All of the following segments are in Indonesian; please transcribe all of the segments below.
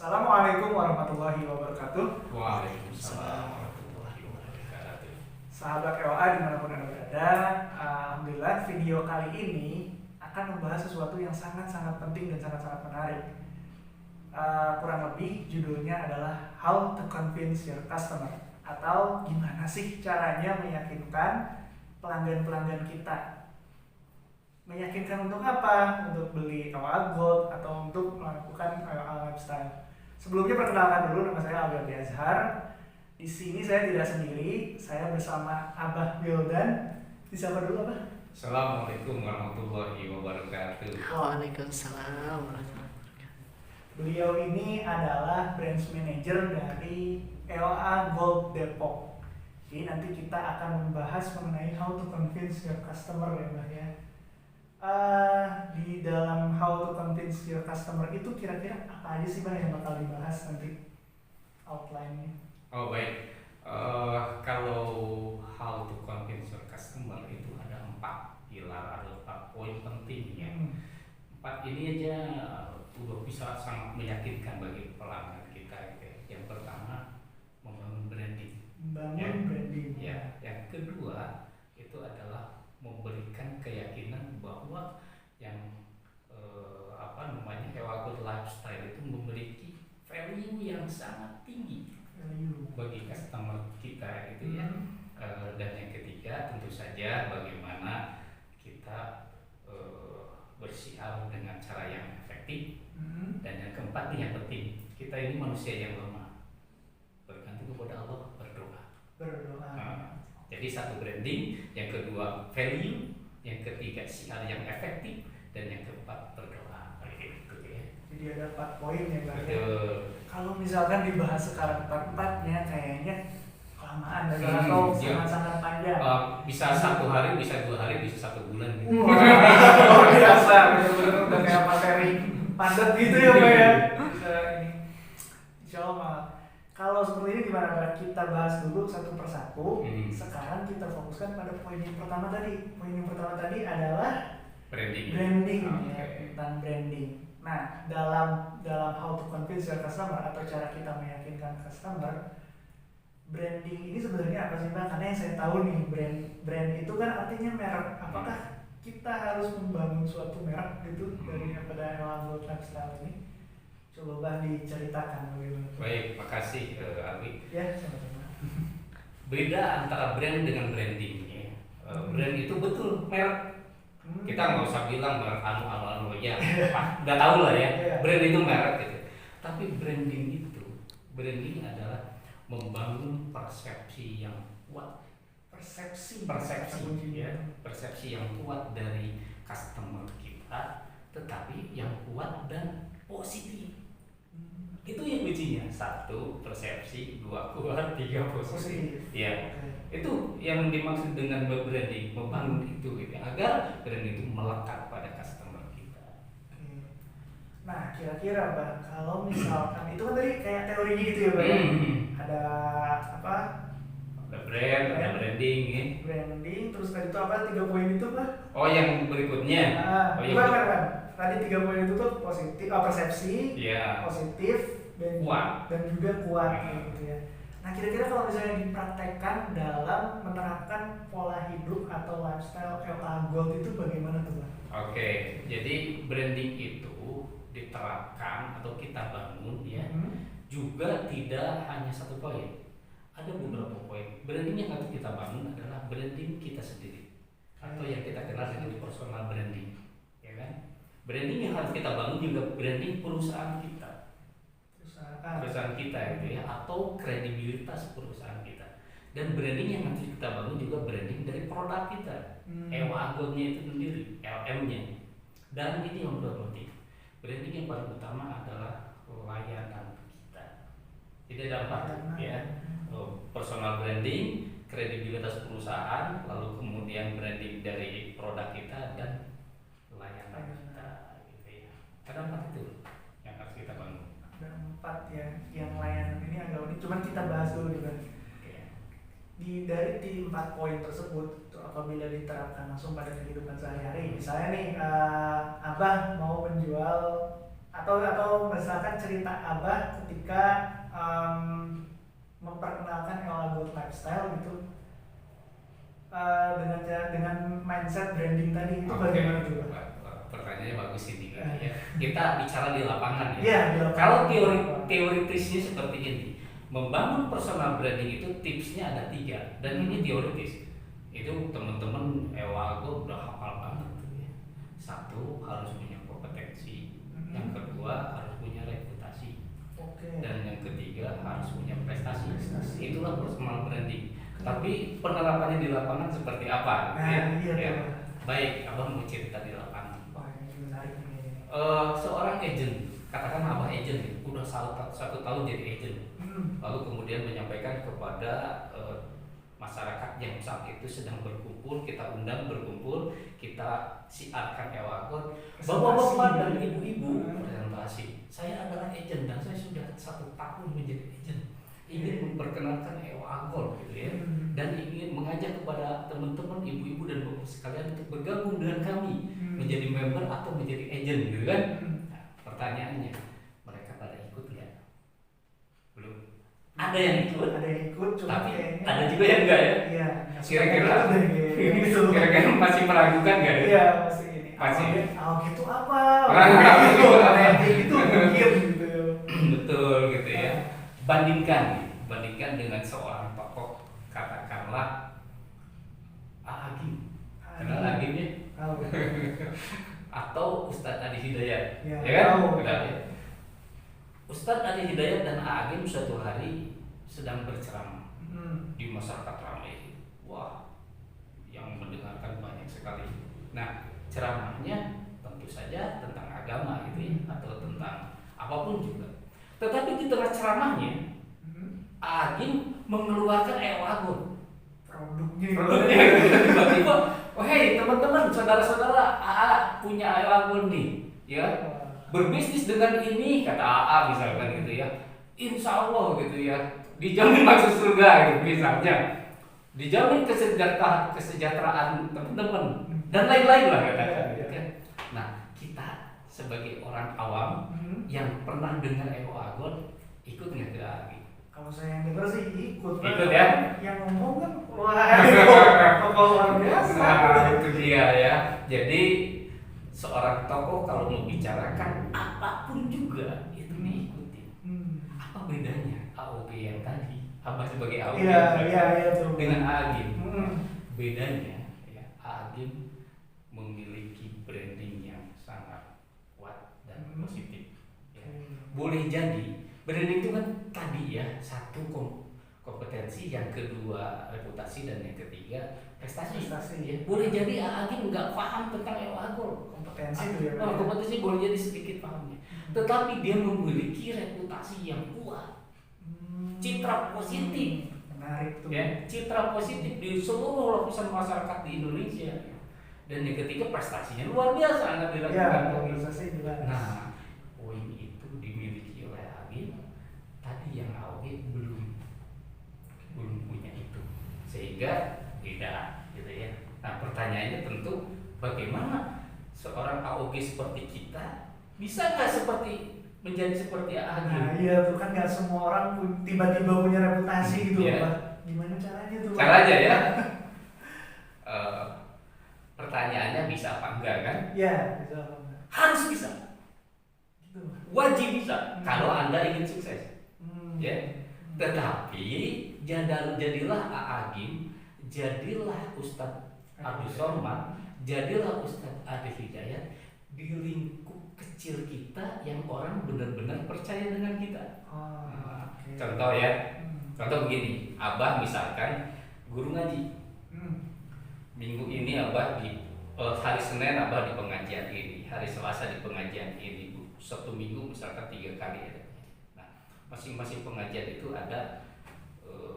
Assalamualaikum warahmatullahi wabarakatuh. Waalaikumsalam warahmatullahi wabarakatuh. Sahabat LA dimanapun Anda berada, Alhamdulillah video kali ini akan membahas sesuatu yang sangat-sangat penting dan sangat-sangat menarik. Kurang lebih judulnya adalah How to Convince Your Customer, atau gimana sih caranya meyakinkan pelanggan-pelanggan kita. Meyakinkan untuk apa? Untuk beli LA Gold atau untuk melakukan LA Lifestyle. Sebelumnya perkenalkan dulu, nama saya Alberti Azhar. Di sini saya tidak sendiri, saya bersama Abah Wildan. Disapa dulu Abah. Assalamualaikum warahmatullahi wabarakatuh. Waalaikumsalam warahmatullahi wabarakatuh. Beliau ini adalah branch manager dari LA Gold Depok. Jadi nanti kita akan membahas mengenai how to convince your customer ya Mbak ya. Di dalam how to convince your customer itu kira-kira apa aja sih Mbak yang bakal dibahas nanti outline-nya? Oh baik, kalau how to convince your customer itu ada 4 pilar, ada 4 poin penting ya. 4 ini aja udah bisa sangat meyakinkan bagi pelanggan kita gitu ya. Yang pertama, membangun branding. Membangun branding. Ya, yang kedua itu adalah memberikan keyakinan bahwa yang Ewagold Lifestyle itu memiliki value yang sangat tinggi bagi customer kita gitu ya. Dan yang ketiga tentu saja bagaimana kita bersiar dengan cara yang efektif. Dan yang keempat nih yang penting, kita ini manusia yang lemah, bergantung kepada Allah, berdoa. Jadi satu branding, yang kedua value, yang ketiga siar yang efektif, dan yang keempat berdoa. Gitu ya. Jadi ada 4 poin ya Mbak. Betul. Kalau misalkan dibahas sekarang 4-4-nya kayaknya kelamaan atau sangat-sangat panjang. Bisa 1 hari, bisa 2 hari, bisa 1 bulan gitu. Luar biasa, benar-benar udah kayak materi padat gitu ya Mbak ya. Bisa ini. Insya Allah. Kalau seperti ini gimana Mbak? Kita bahas dulu satu persatu. Sekarang kita fokuskan pada poin yang pertama tadi. Poin yang pertama tadi adalah branding ya, tentang branding. Nah, dalam how to convince your customer atau cara kita meyakinkan customer, branding ini sebenarnya apa sih Mbak? Karena yang saya tahu nih, brand itu kan artinya merek. Apakah kita harus membangun suatu merek gitu dari pada LA Gold Lifestyle ini? Coba Mbak diceritakan bagaimana. Baik, makasih Alwi. Ya, sama-sama. Beda antara brand dengan branding ya. Brand itu betul merek. Kita nggak usah bilang merek anu ya, udah tahu lah ya. Brand itu merek gitu. Tapi branding adalah membangun persepsi yang kuat. Persepsi yang kuat dari customer kita, tetapi yang kuat dan positif. Itu yang kuncinya. 1 persepsi, 2 kuat, 3 positif. Ya, itu yang dimaksud dengan branding, membangun itu gitu, agar brand itu melekat pada customer kita. Nah, kira-kira Mbak, kalau misalkan itu kan tadi kayak teorinya gitu ya Mbak ya. Ada apa? Ada brand, ada branding ya. Branding, terus tadi itu apa? 3 poin itu Mbak? Oh, yang berikutnya. Bukan. Tadi 3 poin itu tuh positif, persepsi, ya, positif, kuat, dan juga kuat gitu ya. Nah, kira-kira kalau misalnya dipraktekkan dalam menerapkan pola hidup atau lifestyle LA Gold itu bagaimana tuh Mbak? Oke, jadi branding itu diterapkan atau kita bangun ya, juga tidak hanya 1 poin. Ada beberapa poin. Branding yang harus kita bangun adalah branding kita sendiri, atau yang kita kenal dengan personal branding, ya kan? Branding yang harus kita bangun juga branding perusahaan kita. Perusahaan kita gitu ya, atau kredibilitas perusahaan kita. Dan branding yang harus kita bangun juga branding dari produk kita. Ewagoldnya itu sendiri, LM-nya. Dan ini yang penting. Branding yang paling utama adalah layanan kita. Jadi ada 4 ya. Personal branding, kredibilitas perusahaan, lalu kemudian branding dari produk kita, dan layanan kita gitu ya. Ada 4 itu yang harus kita bangun. Ada 4 ya, yang layanan ini agak unik. Cuman kita bahas dulu juga. Dari 4 poin tersebut, apabila diterapkan langsung pada kehidupan sehari-hari, misalnya nih Abah mau menjual atau misalkan cerita Abah ketika memperkenalkan Elago Lifestyle gitu dengan mindset branding tadi itu bagaimana juga? Pertanyaannya bagus ini ya. Kita bicara di lapangan ya. Iya, di lapangan. Kalau teoritisnya seperti ini, membangun personal branding itu tipsnya ada 3 dan ini teoritis. Itu teman-teman Elago udah hafal banget ya. 1 harus punya kompetensi, yang kedua harus punya reputasi, dan yang ketiga harus punya prestasi. Itulah personal branding. Tapi penerapannya di lapangan seperti apa? Ya. Baik, Abang mau cerita di lapangan. Seorang agent, katakan Abah agent, udah 1 tahun jadi agent, lalu kemudian menyampaikan kepada masyarakat yang saat itu sedang berkumpul, kita undang berkumpul, kita siarkan Elago, bapak-bapak dan ibu-ibu presentasi. Saya adalah agent dan saya sudah 1 tahun menjadi agent, ingin memperkenalkan Elago gitu ya, dan ingin mengajak kepada teman-teman ibu-ibu dan bapak sekalian untuk bergabung dengan kami menjadi member atau menjadi agent gitu kan. Nah, pertanyaannya, mereka pada ikut nggak? Belum. Ada yang ikut, tapi ada juga yang enggak ya. Iya. Kira-kira masih meragukan nggak ya? Iya, masih. Gitu apa? Gitu mungkin gitu. Betul gitu ya. Bandingkan dengan seorang tokoh, katakanlah Agim. Kenal Agimnya? Atau Ustadz Adi Hidayat, ya kan? Ustadz Adi Hidayat dan Agim suatu hari sedang berceramah di masyarakat ramai. Wah, yang mendengarkan banyak sekali. Nah, ceramahnya tentu saja tentang agama gitu ya, atau tentang apapun juga. Tetapi di tengah ceramahnya, Agim mengeluarkan Elago. Produknya tiba-tiba, hei teman-teman, saudara-saudara, AA punya Elago nih, ya. Berbisnis dengan ini, kata AA misalkan gitu ya, insya Allah gitu ya, dijamin masuk surga gitu misalnya, dijamin kesejahteraan teman-teman dan lain-lain lah katakan gitu kan. Nah, kita sebagai orang awam yang pernah dengar Elago, ikut nggak ke AA? Kalau saya yang denger sih ikut ya. Yang ngomong kan wah luar biasa. Nah, itu dia ya. Jadi seorang tokoh kalau mau bicarakan apapun juga itu diikuti. Apa bedanya AOG yang tadi? Abah sebagai AOG dengan Agim. Bedanya ya, Agim memiliki branding yang sangat kuat dan positif. Ya. Boleh jadi branding itu kan tadi ya, 1 kompetensi, yang kedua reputasi, dan yang ketiga prestasi. Ya. Boleh jadi Agim nggak paham tentang Elago, kompetensi boleh jadi sedikit pahamnya, tetapi dia memiliki reputasi yang kuat, citra positif. Menarik tuh. Ya, citra positif di seluruh lapisan masyarakat di Indonesia. Dan yang ketiga prestasinya luar biasa anak dilakukan. Nah, poin itu dimiliki oleh Agim. Tadi yang AOG belum punya itu, sehingga beda gitu ya. Nah, pertanyaannya tentu bagaimana seorang AOG seperti kita bisa nggak menjadi seperti Agim? Nah, iya tuh kan nggak semua orang tiba-tiba punya reputasi gitu ya. Pak. Gimana caranya tuh? Caranya ya. Pertanyaannya bisa apa enggak kan? Iya, bisa apa enggak? Harus bisa. Gitu. Wajib bisa kalau Anda ingin sukses. Ya. Tetapi jadilah Agim, jadilah Ustadz Abdul Somad, jadilah Ustadz Adi Hidayat di lingkup kecil kita yang orang benar-benar percaya dengan kita. Contoh ya, contoh begini, Abah misalkan guru ngaji. Minggu ini Abah di hari Senin Abah di pengajian ini, hari Selasa di pengajian ini, Sabtu Minggu misalkan 3 kali ada. Nah, masing-masing pengajian itu ada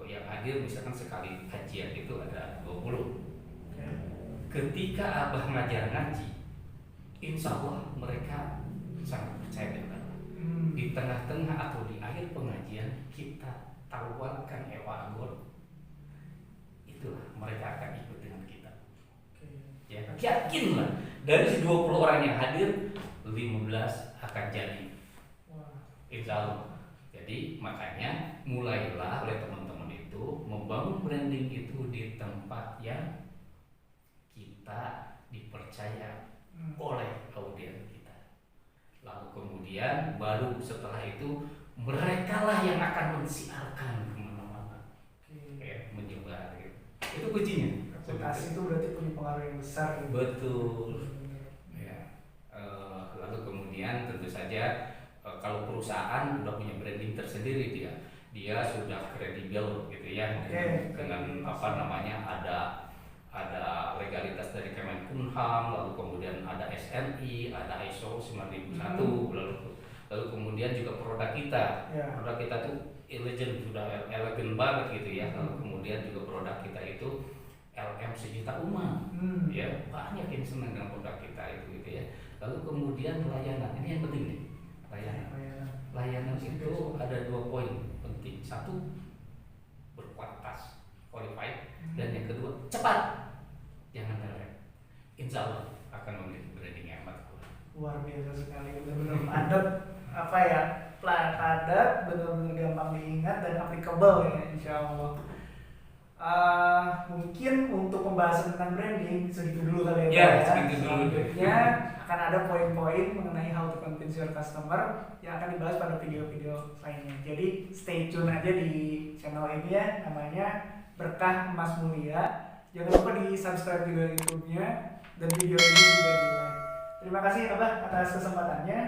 yang hadir misalkan sekali kajian itu ada 20. Ketika Abah ngajar ngaji, insya Allah mereka sangat percaya dengan Abah. Di tengah-tengah atau di akhir pengajian kita tawarkan Elago, itulah mereka akan ikut dengan kita. Ya, yakinlah dari 20 orang yang hadir 15 akan jadi Insya Allah. Jadi makanya mulailah oleh teman-teman itu membangun branding itu di tempat yang kita dipercaya oleh audiens kita. Lalu kemudian baru setelah itu mereka lah yang akan mensiarkan kemana-mana, ya, menyebar gitu. Itu kuncinya. Reputasi itu berarti punya pengaruh yang besar. Gitu. Betul. Ya. Lalu kemudian tentu saja kalau perusahaan udah punya branding tersendiri dia sudah kredibel gitu ya, dengan apa namanya ada legalitas dari Kemenkumham, lalu kemudian ada SNI, ada ISO 9001, lalu kemudian juga produk kita tuh elegant, sudah elegan banget gitu ya, lalu kemudian juga produk kita itu LM sejuta umat, ya banyak yang senang dengan produk kita itu gitu ya. Lalu kemudian layanan, ini yang penting nih, layanan itu ada 2 poin penting. Satu, berkualitas, qualified, dan yang kedua cepat, jangan lereng. Insya Allah akan memiliki branding yang amat kuat. Luar biasa sekali, benar-benar padat, apa ya, padat, benar-benar gampang diingat dan applicable ya, insya Allah. Mungkin untuk pembahasan tentang branding segitu dulu kali ya. Segitu dulu. Selanjutnya akan ada poin-poin mengenai how to convince your customer yang akan dibahas pada video-video lainnya. Jadi stay tune aja di channel ini ya, namanya Berkah Emas Mulia. Jangan lupa di subscribe juga YouTube-nya dan video ini juga di like. Terima kasih Abah atas kesempatannya.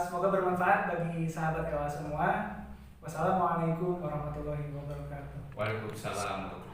Semoga bermanfaat bagi sahabat Ewa semua. Wassalamualaikum warahmatullahi wabarakatuh. Waalaikumsalam.